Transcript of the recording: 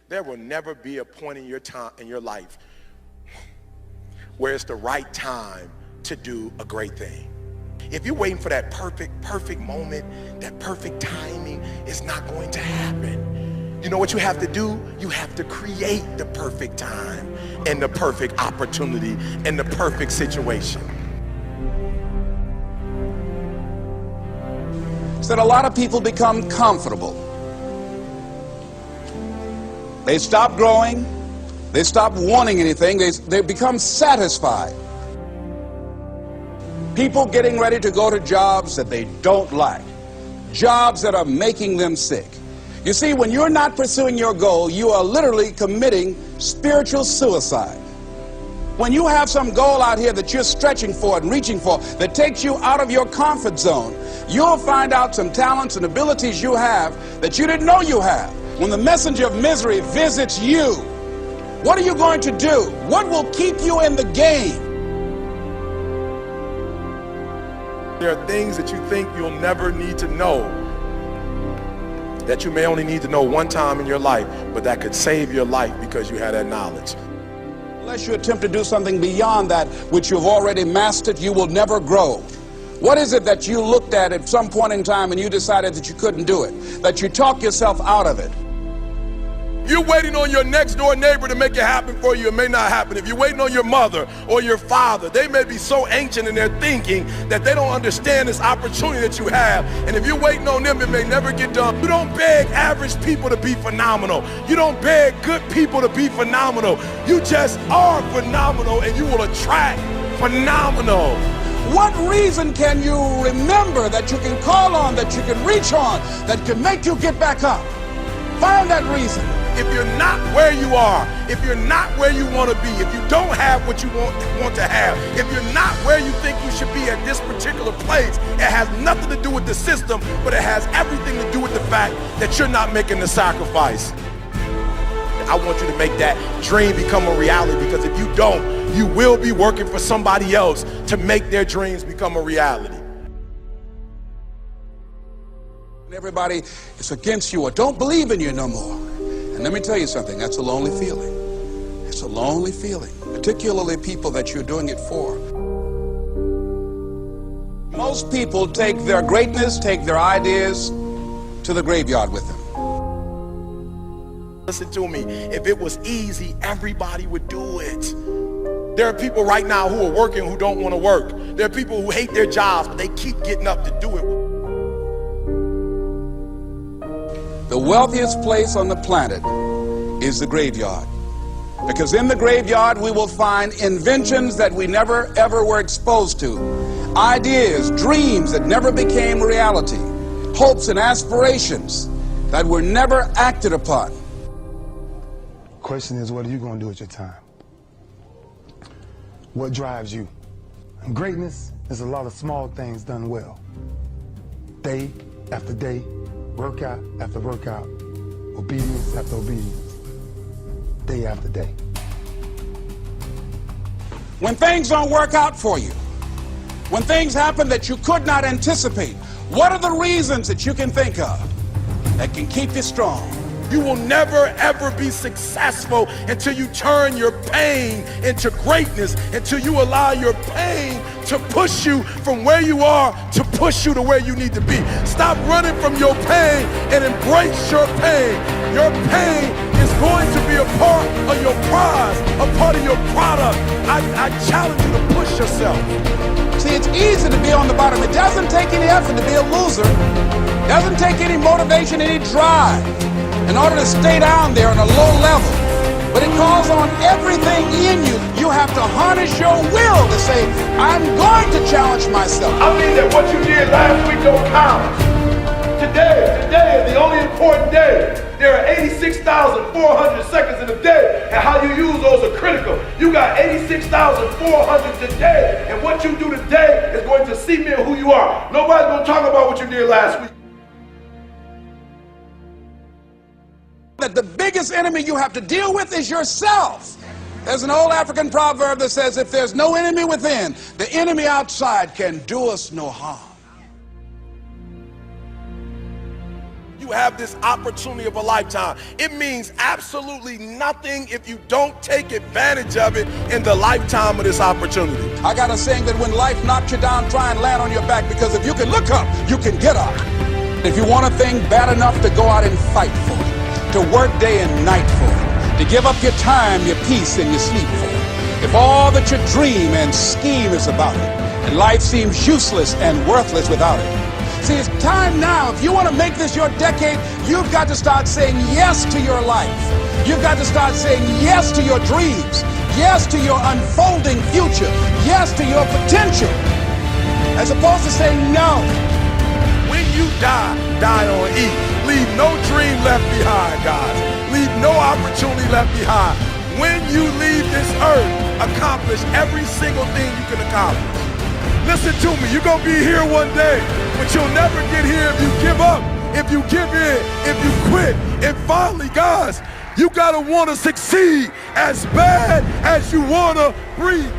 There will never be a point in your time in your life where it's the right time to do a great thing. If you're waiting for that perfect moment, that perfect timing, it's not going to happen. You know what you have to do? You have to create the perfect time and the perfect opportunity and the perfect situation. So that a lot of people become comfortable. They stop growing. They stop wanting anything. They become satisfied. People getting ready to go to jobs that they don't like. Jobs that are making them sick. You see, when you're not pursuing your goal, you are literally committing spiritual suicide. When you have some goal out here that you're stretching for and reaching for that takes you out of your comfort zone, you'll find out some talents and abilities you have that you didn't know you have. When the messenger of misery visits you, what are you going to do? What will keep you in the game? There are things that you think you'll never need to know, that you may only need to know one time in your life, but that could save your life because you had that knowledge. Unless you attempt to do something beyond that which you've already mastered, you will never grow. What is it that you looked at some point in time and you decided that you couldn't do it, that you talked yourself out of it? You're waiting on your next door neighbor to make it happen for you. It may not happen. If you're waiting on your mother or your father, they may be so ancient in their thinking that they don't understand this opportunity that you have. And if you're waiting on them, it may never get done. You don't beg average people to be phenomenal. You don't beg good people to be phenomenal. You just are phenomenal, and you will attract phenomenal. What reason can you remember that you can call on, that you can reach on, that can make you get back up? Find that reason. If you're not where you are, if you're not where you want to be, if you don't have what you want to have, if you're not where you think you should be at this particular place, it has nothing to do with the system, but it has everything to do with the fact that you're not making the sacrifice. I want you to make that dream become a reality, because if you don't, you will be working for somebody else to make their dreams become a reality. Everybody is against you or don't believe in you no more. And let me tell you something, that's a lonely feeling. It's a lonely feeling, particularly people that you're doing it for. Most people take their greatness, take their ideas to the graveyard with them. Listen to me, if it was easy, everybody would do it. There are people right now who are working who don't want to work. There are people who hate their jobs, but they keep getting up to do it. The wealthiest place on the planet is the graveyard. Because in the graveyard we will find inventions that we never ever were exposed to. Ideas, dreams that never became reality. Hopes and aspirations that were never acted upon. Question is, what are you going to do with your time? What drives you? And greatness is a lot of small things done well. Day after day, workout after workout, obedience after obedience, day after day. When things don't work out for you, when things happen that you could not anticipate, what are the reasons that you can think of that can keep you strong? You will never ever be successful until you turn your pain into greatness, until you allow your pain to push you from where you are to push you to where you need to be. Stop running from your pain and embrace your pain. Your pain is going to be a part of your prize, a part of your product. I challenge you to push yourself. See, it's easy to be on the bottom. It doesn't take any effort to be a loser. It doesn't take any motivation, any drive in order to stay down there on a low level. But it calls on everything in you. You have to harness your will to say, I'm going to challenge myself. I mean that what you did last week don't count. Today is the only important day. There are 86,400 seconds in a day, and how you use those are critical. You got 86,400 today, and what you do today is going to cement who you are. Nobody's going to talk about what you did last week. That the biggest enemy you have to deal with is yourself. There's an old African proverb that says, if there's no enemy within, the enemy outside can do us no harm. You you have this opportunity of a lifetime. It means absolutely nothing if you don't take advantage of it in the lifetime of this opportunity. I got a saying that when life knocks you down, try and land on your back, because if you can look up, you can get up. If you want a thing bad enough to go out and fight for it, to work day and night for it, to give up your time, your peace, and your sleep for it, if all that you dream and scheme is about it, and life seems useless and worthless without it. See, it's time now. If you want to make this your decade, you've got to start saying yes to your life. You've got to start saying yes to your dreams, yes to your unfolding future, yes to your potential, as opposed to saying no. When you die, die on E. Leave no dream left behind, guys. Leave no opportunity left behind. When you leave this earth, accomplish every single thing you can accomplish. Listen to me, you're gonna be here one day, but you'll never get here if you give up, if you give in, if you quit. And finally, guys, you gotta wanna succeed as bad as you wanna breathe.